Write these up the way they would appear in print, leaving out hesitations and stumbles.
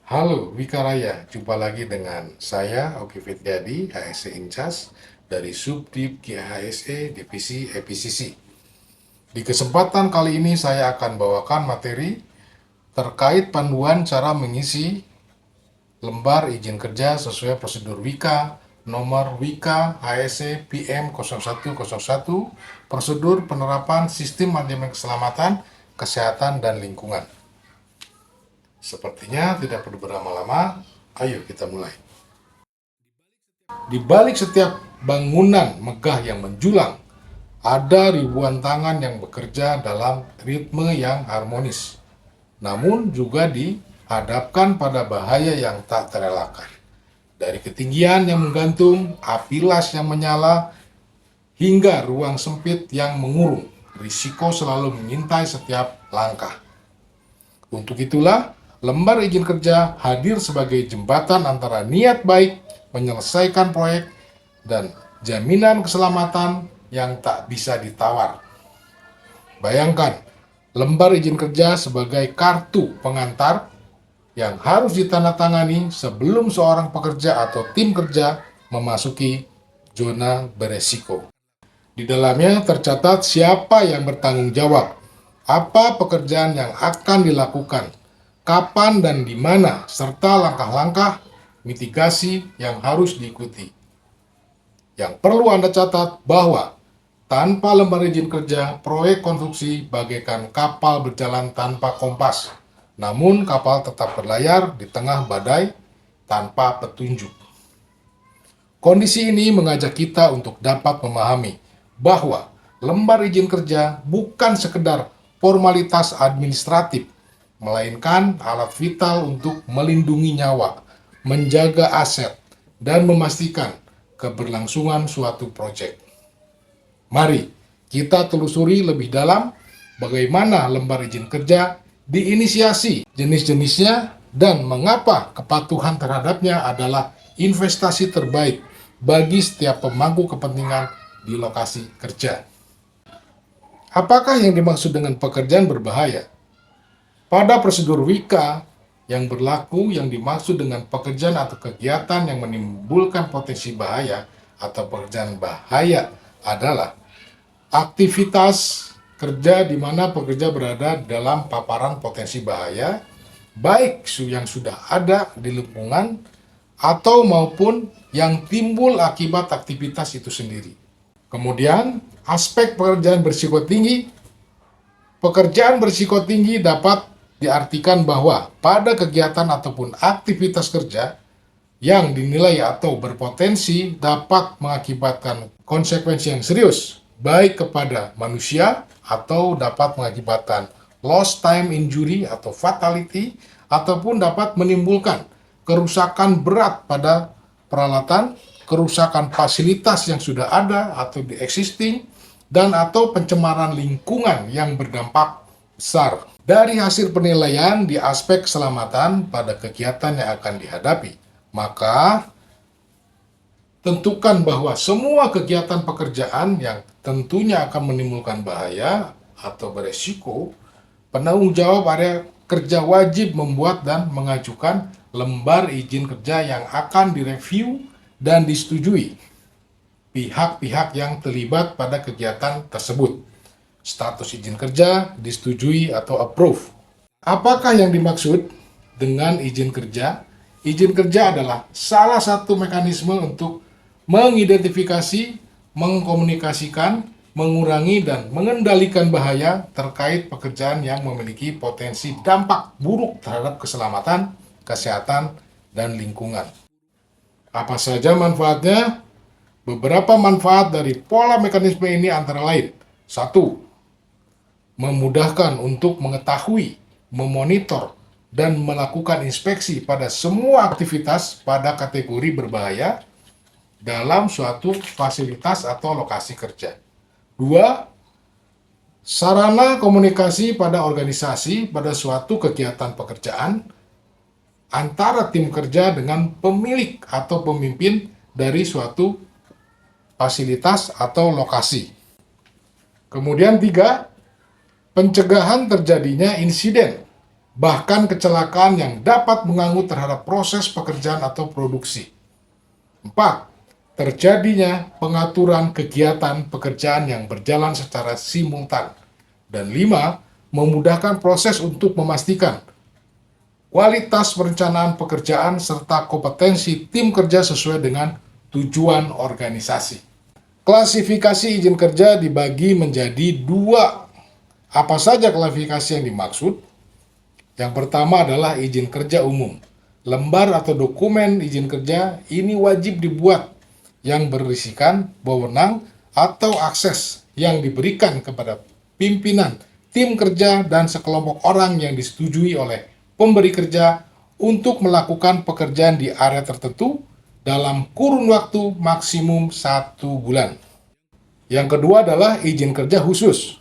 Halo Wikaraya, jumpa lagi dengan saya Oki Fitriadi, HSE Incas dari Subdit GHSE Divisi EPCC. Di kesempatan kali ini saya akan bawakan materi terkait panduan cara mengisi lembar izin kerja sesuai prosedur WIKA nomor WIKA HSE PM 0101, prosedur penerapan sistem manajemen keselamatan, kesehatan, dan lingkungan. Sepertinya tidak perlu berlama-lama, ayo kita mulai. Di balik setiap bangunan megah yang menjulang, ada ribuan tangan yang bekerja dalam ritme yang harmonis, namun juga dihadapkan pada bahaya yang tak terelakkan. Dari ketinggian yang menggantung, api las yang menyala, hingga ruang sempit yang mengurung, risiko selalu mengintai setiap langkah. Untuk itulah, lembar izin kerja hadir sebagai jembatan antara niat baik menyelesaikan proyek dan jaminan keselamatan yang tak bisa ditawar. Bayangkan, lembar izin kerja sebagai kartu pengantar yang harus ditandatangani sebelum seorang pekerja atau tim kerja memasuki zona beresiko. Di dalamnya tercatat siapa yang bertanggung jawab, apa pekerjaan yang akan dilakukan, kapan dan di mana, serta langkah-langkah mitigasi yang harus diikuti. Yang perlu Anda catat bahwa tanpa lembar izin kerja, proyek konstruksi bagaikan kapal berjalan tanpa kompas. Namun kapal tetap berlayar di tengah badai tanpa petunjuk. Kondisi ini mengajak kita untuk dapat memahami bahwa lembar izin kerja bukan sekedar formalitas administratif, melainkan alat vital untuk melindungi nyawa, menjaga aset, dan memastikan keberlangsungan suatu proyek. Mari kita telusuri lebih dalam bagaimana lembar izin kerja diinisiasi, jenis-jenisnya, dan mengapa kepatuhan terhadapnya adalah investasi terbaik bagi setiap pemangku kepentingan di lokasi kerja. Apakah yang dimaksud dengan pekerjaan berbahaya? Pada prosedur WIKA yang berlaku, yang dimaksud dengan pekerjaan atau kegiatan yang menimbulkan potensi bahaya atau pekerjaan bahaya adalah aktivitas kerja di mana pekerja berada dalam paparan potensi bahaya, baik yang sudah ada di lingkungan atau maupun yang timbul akibat aktivitas itu sendiri. Kemudian, aspek pekerjaan berisiko tinggi. Pekerjaan berisiko tinggi dapat diartikan bahwa pada kegiatan ataupun aktivitas kerja yang dinilai atau berpotensi dapat mengakibatkan konsekuensi yang serius, baik kepada manusia atau dapat mengakibatkan lost time injury atau fatality, ataupun dapat menimbulkan kerusakan berat pada peralatan, kerusakan fasilitas yang sudah ada atau di existing, dan atau pencemaran lingkungan yang berdampak besar. Dari hasil penilaian di aspek keselamatan pada kegiatan yang akan dihadapi, maka tentukan bahwa semua kegiatan pekerjaan yang tentunya akan menimbulkan bahaya atau beresiko, penanggung jawab area kerja wajib membuat dan mengajukan lembar izin kerja yang akan direview dan disetujui pihak-pihak yang terlibat pada kegiatan tersebut. Status izin kerja disetujui atau approve. Apakah yang dimaksud dengan izin kerja? Izin kerja adalah salah satu mekanisme untuk mengidentifikasi, mengkomunikasikan, mengurangi, dan mengendalikan bahaya terkait pekerjaan yang memiliki potensi dampak buruk terhadap keselamatan, kesehatan, dan lingkungan. Apa saja manfaatnya? Beberapa manfaat dari pola mekanisme ini antara lain: 1. Memudahkan untuk mengetahui, memonitor, dan melakukan inspeksi pada semua aktivitas pada kategori berbahaya dalam suatu fasilitas atau lokasi kerja. 2. Sarana komunikasi pada organisasi pada suatu kegiatan pekerjaan antara tim kerja dengan pemilik atau pemimpin dari suatu fasilitas atau lokasi. Kemudian 3, pencegahan terjadinya insiden bahkan kecelakaan yang dapat mengganggu terhadap proses pekerjaan atau produksi. 4. Terjadinya pengaturan kegiatan pekerjaan yang berjalan secara simultan. Dan 5. Memudahkan proses untuk memastikan kualitas perencanaan pekerjaan serta kompetensi tim kerja sesuai dengan tujuan organisasi. Klasifikasi izin kerja dibagi menjadi 2. Apa saja klasifikasi yang dimaksud? Yang pertama adalah izin kerja umum. Lembar atau dokumen izin kerja ini wajib dibuat yang berisikan wewenang atau akses yang diberikan kepada pimpinan, tim kerja, dan sekelompok orang yang disetujui oleh pemberi kerja untuk melakukan pekerjaan di area tertentu dalam kurun waktu maksimum 1 bulan. Yang kedua adalah izin kerja khusus.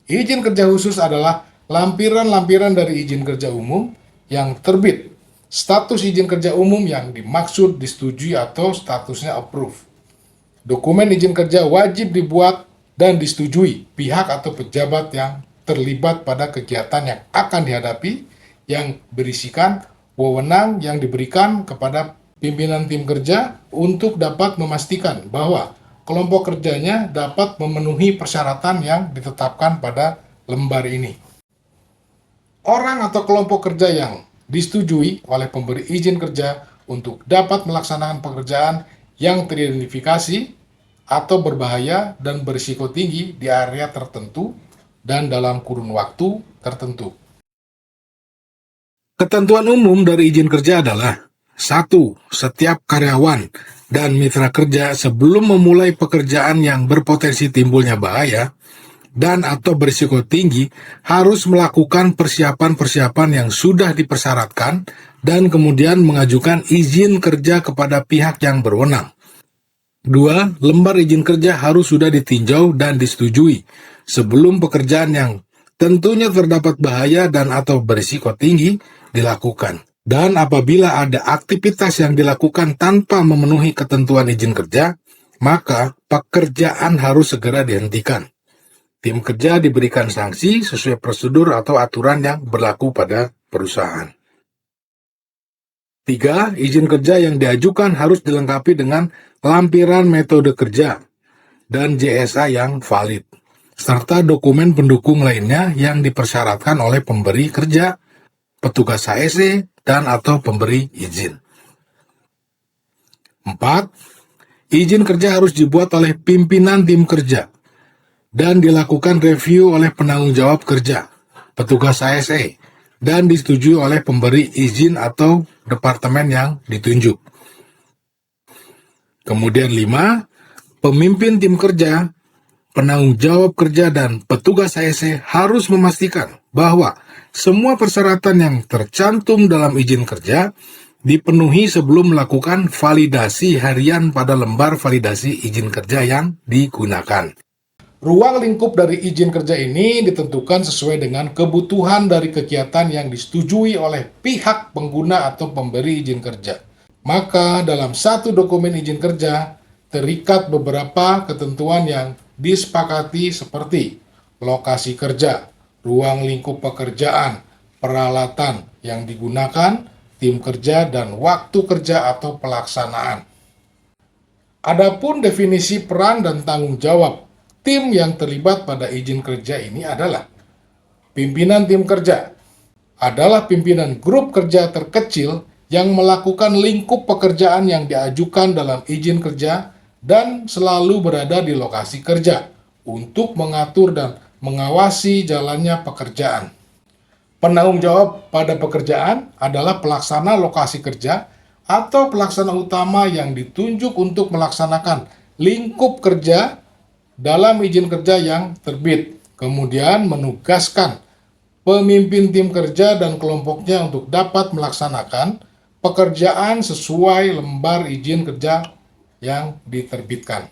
Izin kerja khusus adalah lampiran-lampiran dari izin kerja umum yang terbit. Status izin kerja umum yang dimaksud disetujui atau statusnya approve. Dokumen izin kerja wajib dibuat dan disetujui pihak atau pejabat yang terlibat pada kegiatan yang akan dihadapi, yang berisikan wewenang yang diberikan kepada pimpinan tim kerja untuk dapat memastikan bahwa kelompok kerjanya dapat memenuhi persyaratan yang ditetapkan pada lembar ini. Orang atau kelompok kerja yang disetujui oleh pemberi izin kerja untuk dapat melaksanakan pekerjaan yang teridentifikasi atau berbahaya dan berisiko tinggi di area tertentu dan dalam kurun waktu tertentu. Ketentuan umum dari izin kerja adalah 1. Setiap karyawan dan mitra kerja sebelum memulai pekerjaan yang berpotensi timbulnya bahaya dan atau berisiko tinggi harus melakukan persiapan-persiapan yang sudah dipersyaratkan dan kemudian mengajukan izin kerja kepada pihak yang berwenang. 2. Lembar izin kerja harus sudah ditinjau dan disetujui sebelum pekerjaan yang tentunya terdapat bahaya dan atau berisiko tinggi dilakukan. Dan apabila ada aktivitas yang dilakukan tanpa memenuhi ketentuan izin kerja, maka pekerjaan harus segera dihentikan. Tim kerja diberikan sanksi sesuai prosedur atau aturan yang berlaku pada perusahaan. 3. Izin kerja yang diajukan harus dilengkapi dengan lampiran metode kerja dan JSA yang valid, serta dokumen pendukung lainnya yang dipersyaratkan oleh pemberi kerja, petugas HSE, dan atau pemberi izin. 4. Izin kerja harus dibuat oleh pimpinan tim kerja dan dilakukan review oleh penanggung jawab kerja, petugas HSE, dan disetujui oleh pemberi izin atau departemen yang ditunjuk. Kemudian 5. Pemimpin tim kerja, penanggung jawab kerja, dan petugas HSE harus memastikan bahwa semua persyaratan yang tercantum dalam izin kerja dipenuhi sebelum melakukan validasi harian pada lembar validasi izin kerja yang digunakan. Ruang lingkup dari izin kerja ini ditentukan sesuai dengan kebutuhan dari kegiatan yang disetujui oleh pihak pengguna atau pemberi izin kerja. Maka dalam satu dokumen izin kerja terikat beberapa ketentuan yang disepakati seperti lokasi kerja, ruang lingkup pekerjaan, peralatan yang digunakan, tim kerja, dan waktu kerja atau pelaksanaan. Adapun definisi peran dan tanggung jawab tim yang terlibat pada izin kerja ini adalah pimpinan tim kerja adalah pimpinan grup kerja terkecil yang melakukan lingkup pekerjaan yang diajukan dalam izin kerja dan selalu berada di lokasi kerja untuk mengatur dan mengawasi jalannya pekerjaan. Penanggung jawab pada pekerjaan adalah pelaksana lokasi kerja atau pelaksana utama yang ditunjuk untuk melaksanakan lingkup kerja dalam izin kerja yang terbit, kemudian menugaskan pemimpin tim kerja dan kelompoknya untuk dapat melaksanakan pekerjaan sesuai lembar izin kerja yang diterbitkan.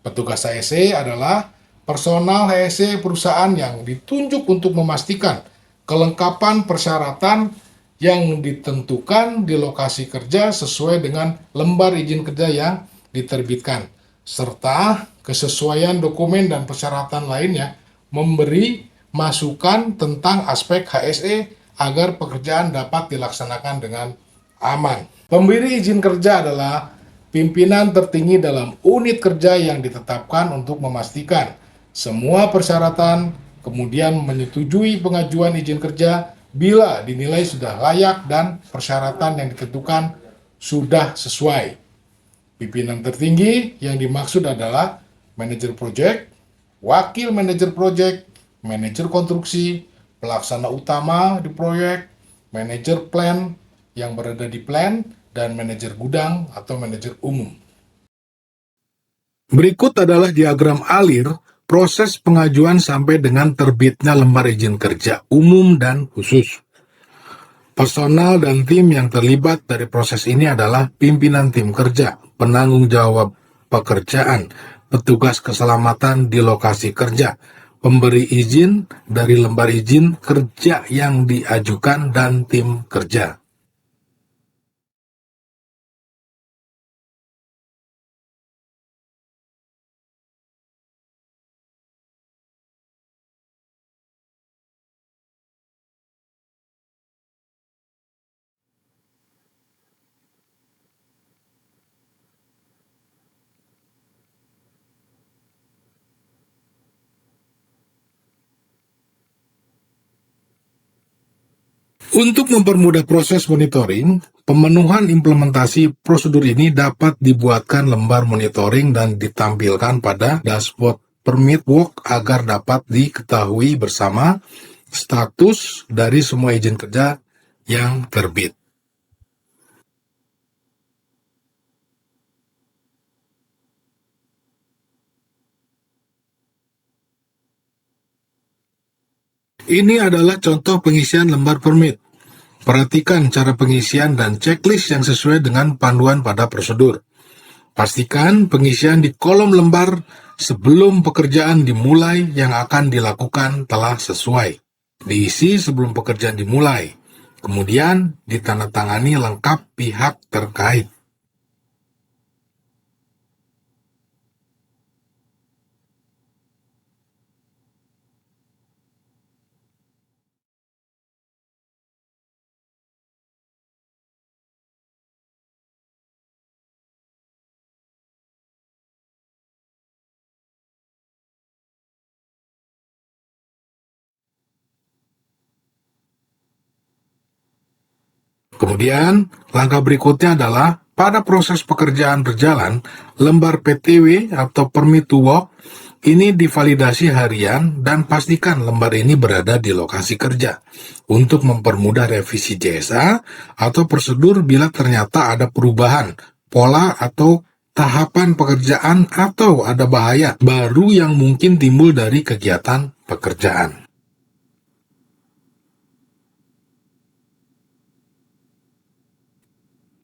Petugas HSE adalah personal HSE perusahaan yang ditunjuk untuk memastikan kelengkapan persyaratan yang ditentukan di lokasi kerja sesuai dengan lembar izin kerja yang diterbitkan, serta kesesuaian dokumen dan persyaratan lainnya, memberi masukan tentang aspek HSE agar pekerjaan dapat dilaksanakan dengan aman. Pemberi izin kerja adalah pimpinan tertinggi dalam unit kerja yang ditetapkan untuk memastikan semua persyaratan, kemudian menyetujui pengajuan izin kerja bila dinilai sudah layak dan persyaratan yang ditentukan sudah sesuai. Pimpinan tertinggi yang dimaksud adalah manajer proyek, wakil manajer proyek, manajer konstruksi, pelaksana utama di proyek, manajer plan yang berada di plan, dan manajer gudang atau manajer umum. Berikut adalah diagram alir proses pengajuan sampai dengan terbitnya lembar izin kerja umum dan khusus. Personal dan tim yang terlibat dari proses ini adalah pimpinan tim kerja, penanggung jawab pekerjaan, petugas keselamatan di lokasi kerja, pemberi izin dari lembar izin kerja yang diajukan, dan tim kerja. Untuk mempermudah proses monitoring, pemenuhan implementasi prosedur ini dapat dibuatkan lembar monitoring dan ditampilkan pada dashboard permit work agar dapat diketahui bersama status dari semua izin kerja yang terbit. Ini adalah contoh pengisian lembar permit. Perhatikan cara pengisian dan checklist yang sesuai dengan panduan pada prosedur. Pastikan pengisian di kolom lembar sebelum pekerjaan dimulai yang akan dilakukan telah sesuai. Diisi sebelum pekerjaan dimulai, kemudian ditandatangani lengkap pihak terkait. Kemudian, langkah berikutnya adalah pada proses pekerjaan berjalan, lembar PTW atau Permit to Work ini divalidasi harian dan pastikan lembar ini berada di lokasi kerja untuk mempermudah revisi JSA atau prosedur bila ternyata ada perubahan, pola atau tahapan pekerjaan atau ada bahaya baru yang mungkin timbul dari kegiatan pekerjaan.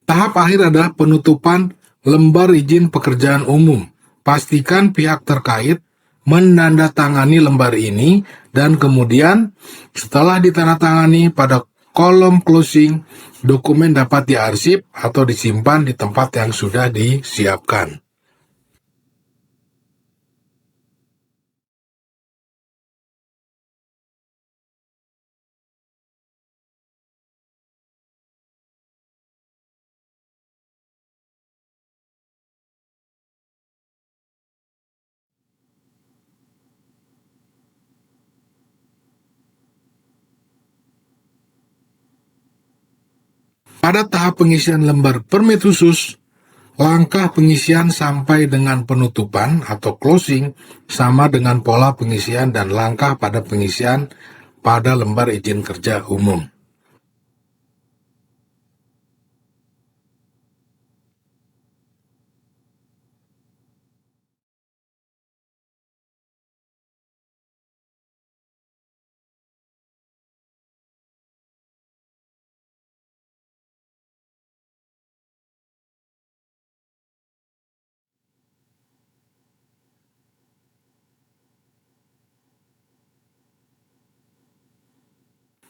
Tahap akhir adalah penutupan lembar izin pekerjaan umum. Pastikan pihak terkait menandatangani lembar ini dan kemudian setelah ditandatangani pada kolom closing, dokumen dapat diarsip atau disimpan di tempat yang sudah disiapkan. Pada tahap pengisian lembar permit khusus, langkah pengisian sampai dengan penutupan atau closing sama dengan pola pengisian dan langkah pada pengisian pada lembar izin kerja umum.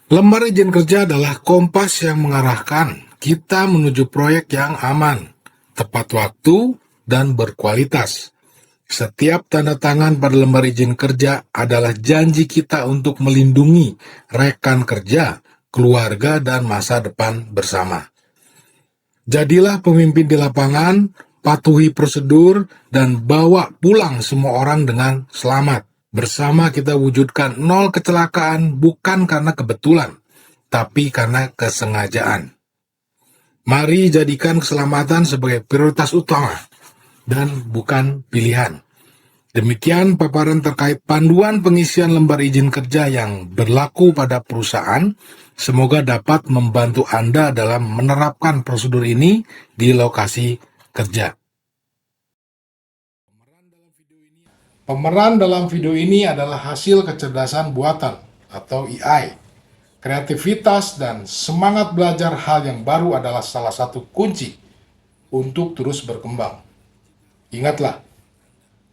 Lembar izin kerja adalah kompas yang mengarahkan kita menuju proyek yang aman, tepat waktu, dan berkualitas. Setiap tanda tangan pada lembar izin kerja adalah janji kita untuk melindungi rekan kerja, keluarga, dan masa depan bersama. Jadilah pemimpin di lapangan, patuhi prosedur, dan bawa pulang semua orang dengan selamat. Bersama kita wujudkan nol kecelakaan bukan karena kebetulan, tapi karena kesengajaan. Mari jadikan keselamatan sebagai prioritas utama dan bukan pilihan. Demikian paparan terkait panduan pengisian lembar izin kerja yang berlaku pada perusahaan. Semoga dapat membantu Anda dalam menerapkan prosedur ini di lokasi kerja. Pemeran dalam video ini adalah hasil kecerdasan buatan atau AI. Kreativitas dan semangat belajar hal yang baru adalah salah satu kunci untuk terus berkembang. Ingatlah,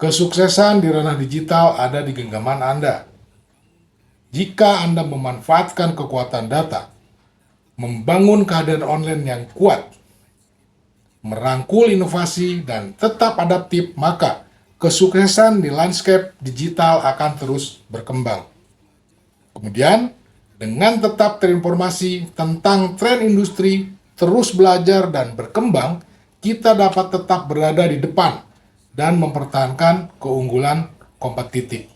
kesuksesan di ranah digital ada di genggaman Anda. Jika Anda memanfaatkan kekuatan data, membangun kehadiran online yang kuat, merangkul inovasi, dan tetap adaptif, maka kesuksesan di landscape digital akan terus berkembang. Kemudian, dengan tetap terinformasi tentang tren industri, terus belajar dan berkembang, kita dapat tetap berada di depan dan mempertahankan keunggulan kompetitif.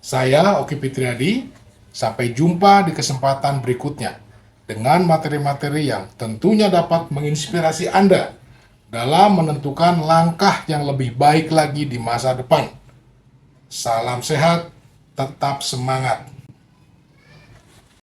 Saya Oki Fitriadi, sampai jumpa di kesempatan berikutnya dengan materi-materi yang tentunya dapat menginspirasi Anda dalam menentukan langkah yang lebih baik lagi di masa depan. Salam sehat, tetap semangat.